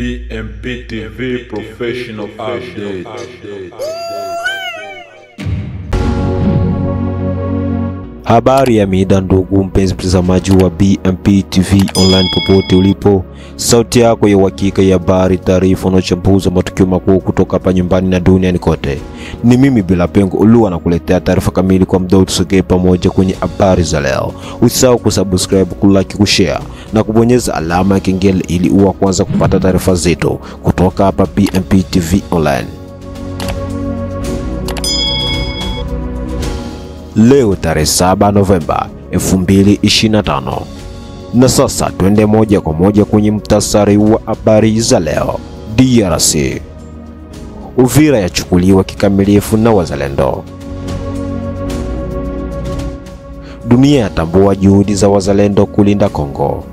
BMP TV Professional Update. Habari ya mida ndugu mpenzi mtazamaji wa BMP TV online popote ulipo. Sauti yako ya uhakika ya habari, taarifa na uchambuzi wa matukio makuu kutoka hapa nyumbani na duniani kote. Ni mimi Bila Pengo Ulua nakuletea taarifa kamili kwa muda. Tusogee pamoja kwenye habari za leo. Usisahau kusubscribe, kulike, kushare na kubonyeza alama ya kengele ili uwe kwanza kupata taarifa zetu kutoka hapa BMP TV online. Leo tarehe 7 Novemba 2025. Na sasa twende moja kwa moja kwenye mtasari wa habari za leo. DRC. Uvira yachukuliwa kikamilifu na wazalendo. Dunia yatambua juhudi za wazalendo kulinda Kongo.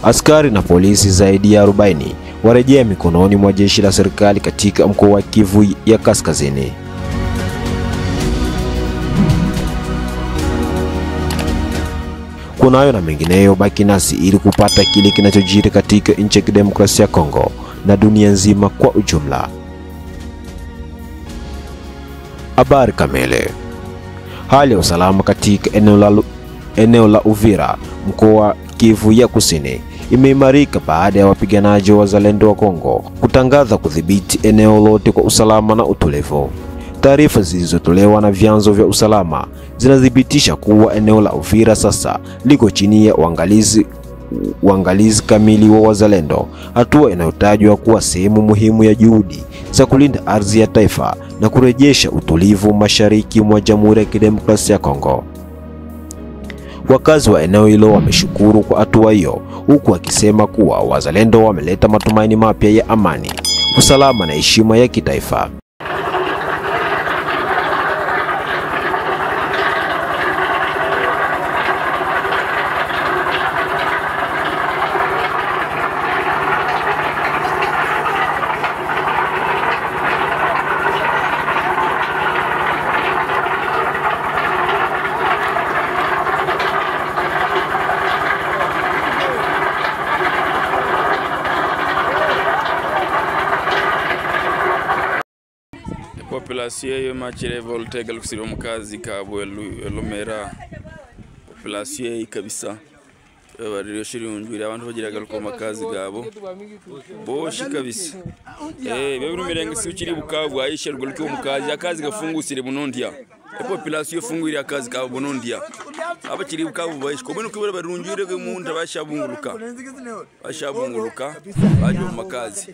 Askari na polisi zaidi ya 40 warejea mikononi mwa jeshi la serikali katika mkoa wa Kivu ya Kaskazini. Kunayo na mengineyo, baki nasi ili kupata kile kinachojiri katika nchi ya Demokrasia ya Kongo na dunia nzima kwa ujumla. Habari kamili. Hali ya usalama katika eneo la Uvira, mkoa wa Kivu ya Kusini, imeimarika baada ya wapiganaji wa wazalendo wa Kongo kutangaza kudhibiti eneo lote kwa usalama na utulivu. Taarifa zilizotolewa na vyanzo vya usalama zinathibitisha kuwa eneo la Uvira sasa liko chini ya uangalizi kamili wa wazalendo, hatua inayotajwa kuwa sehemu muhimu ya juhudi za kulinda ardhi ya taifa na kurejesha utulivu mashariki mwa Jamhuri ya Kidemokrasia ya Kongo. Wakazi wa eneo hilo wameshukuru kwa hatua hiyo, huku wakisema kuwa wazalendo wameleta matumaini mapya ya amani, usalama na heshima ya kitaifa. Population yo machire voltegal kusiro mukazi kabo elomera population kabisa bari yoshiri unjuri abantu bagiraga ko makazi gabo boshi kabisa bebu mirenge siukiri bukavu ayisherwa ko mukazi akazi gafungusire bunondia population fungurira akazi kabo bunondia abakiri bukavu bayishko bino kubera barunjure ko muntu bashabunguluka baje mu makazi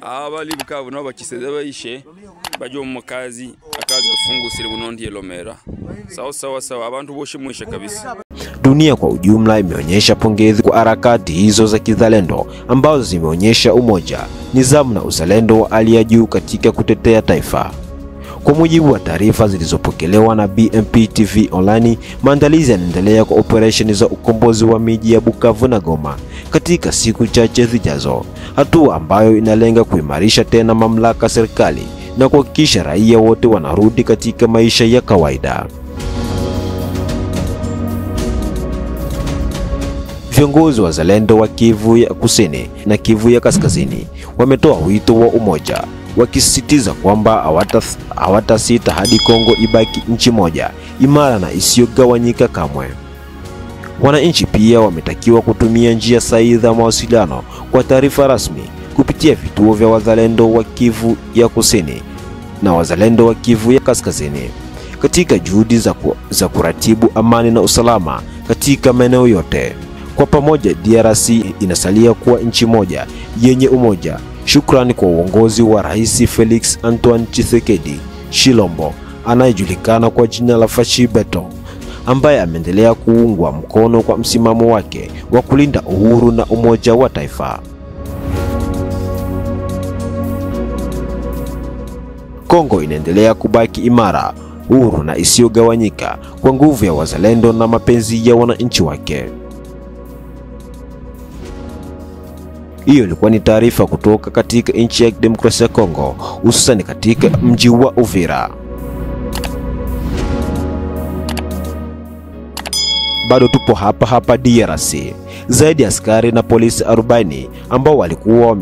abali bukavu nabo bakiseze bayishe bajo mu makazi akazi gafungusire bunondi elomera sawa abantu boshe mwisha kabisa. Dunia kwa ujumla imeonyesha pongezi kwa harakati hizo za kizalendo ambazo zimeonyesha umoja, nidhamu na uzalendo wa hali ya juu katika kutetea taifa. Kwa mujibu wa taarifa zilizopokelewa na BMP TV online, maandalizi yanaendelea kwa operesheni za ukombozi wa miji ya Bukavu na Goma katika siku chache zijazo, hatua ambayo inalenga kuimarisha tena mamlaka serikali na kuhakikisha raia wote wanarudi katika maisha ya kawaida. Viongozi wa wazalendo wa Kivu ya Kusini na Kivu ya Kaskazini wametoa wito wa umoja, wakisisitiza kwamba hawatasita hadi Kongo ibaki nchi moja imara na isiyogawanyika kamwe. Wananchi pia wametakiwa kutumia njia sahihi za mawasiliano kwa taarifa rasmi kupitia vituo vya wazalendo wa Kivu ya Kusini na wazalendo wa Kivu ya Kaskazini katika juhudi za kuratibu amani na usalama katika maeneo yote. Kwa pamoja, DRC inasalia kuwa nchi moja yenye umoja. Shukrani kwa uongozi wa Rais Felix Antoine Tshisekedi Tshilombo, anayejulikana kwa jina la Fashi Beton, ambaye ameendelea kuungwa mkono kwa msimamo wake wa kulinda uhuru na umoja wa taifa. Kongo inaendelea kubaki imara, huru na isiyogawanyika kwa nguvu ya wazalendo na mapenzi ya wananchi wake. Hiyo ilikuwa ni taarifa kutoka katika nchi ya Demokrasia ya Kongo, hususan katika mji wa Uvira. bado tupo hapa DRC. Zaidi ya askari na polisi 40 ambao walikuwa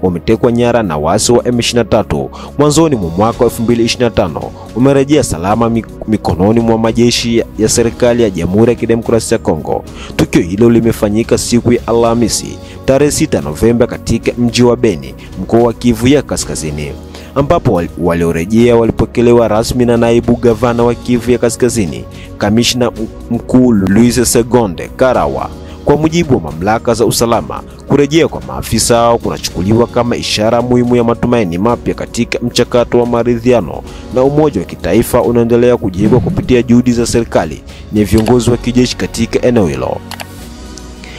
wametekwa nyara na waasi wa M23 mwanzoni mwa mwaka 2025 umerejea salama mikononi mwa majeshi ya serikali ya Jamhuri ya Kidemokrasia ya Kongo. Tukio hilo limefanyika siku ya Alhamisi tarehe 6 Novemba katika mji wa Beni, mkoa wa Kivu ya Kaskazini, ambapo waliorejea walipokelewa rasmi na naibu gavana wa Kivu ya Kaskazini, kamishna mkuu Louis Segonde Karawa. Kwa mujibu wa mamlaka za usalama, kurejea kwa maafisa hao kunachukuliwa kama ishara muhimu ya matumaini mapya katika mchakato wa maridhiano na umoja wa kitaifa unaendelea kujengwa kupitia juhudi za serikali na viongozi wa kijeshi katika eneo hilo.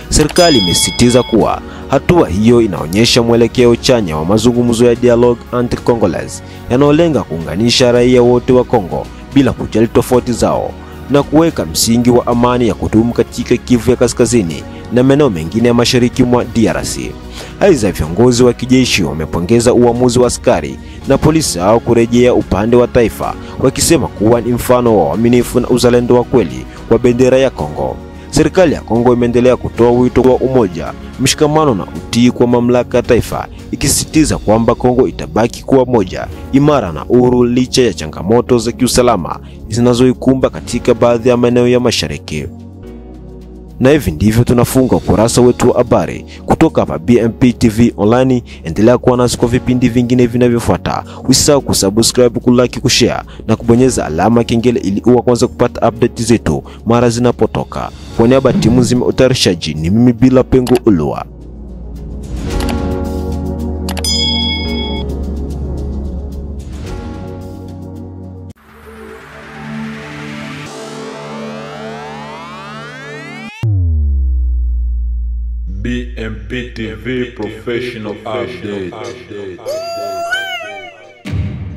Serikali imesisitiza kuwa hatua hiyo inaonyesha mwelekeo chanya wa mazungumzo ya dialogue anti-Congolese yanayolenga kuunganisha raia wote wa Kongo bila kujali tofauti zao na kuweka msingi wa amani ya kudumu katika Kivu ya Kaskazini na maeneo mengine ya mashariki mwa DRC. Aidha, viongozi wa kijeshi wamepongeza uamuzi wa askari na polisi hao kurejea upande wa taifa, wakisema kuwa ni mfano wa uaminifu na uzalendo wa kweli wa bendera ya Kongo. Serikali ya Kongo imeendelea kutoa wito wa umoja, mshikamano na utii kwa mamlaka ya taifa, ikisisitiza kwamba Kongo itabaki kuwa moja, imara na uhuru licha ya changamoto za kiusalama zinazoikumba katika baadhi ya maeneo ya mashariki. Na hivi ndivyo tunafunga ukurasa wetu wa habari kutoka hapa BMP TV Online. Endelea kuwa nasi kwa vipindi vingine vinavyofuata. Usisahau kusubscribe, kulike, kushare na kubonyeza alama kengele ili uwe kwanza kupata update zetu mara zinapotoka. Kwa niaba ya timu nzima utayarishaji, ni mimi Bila Pengo Ulua. BMP TV Professional Update.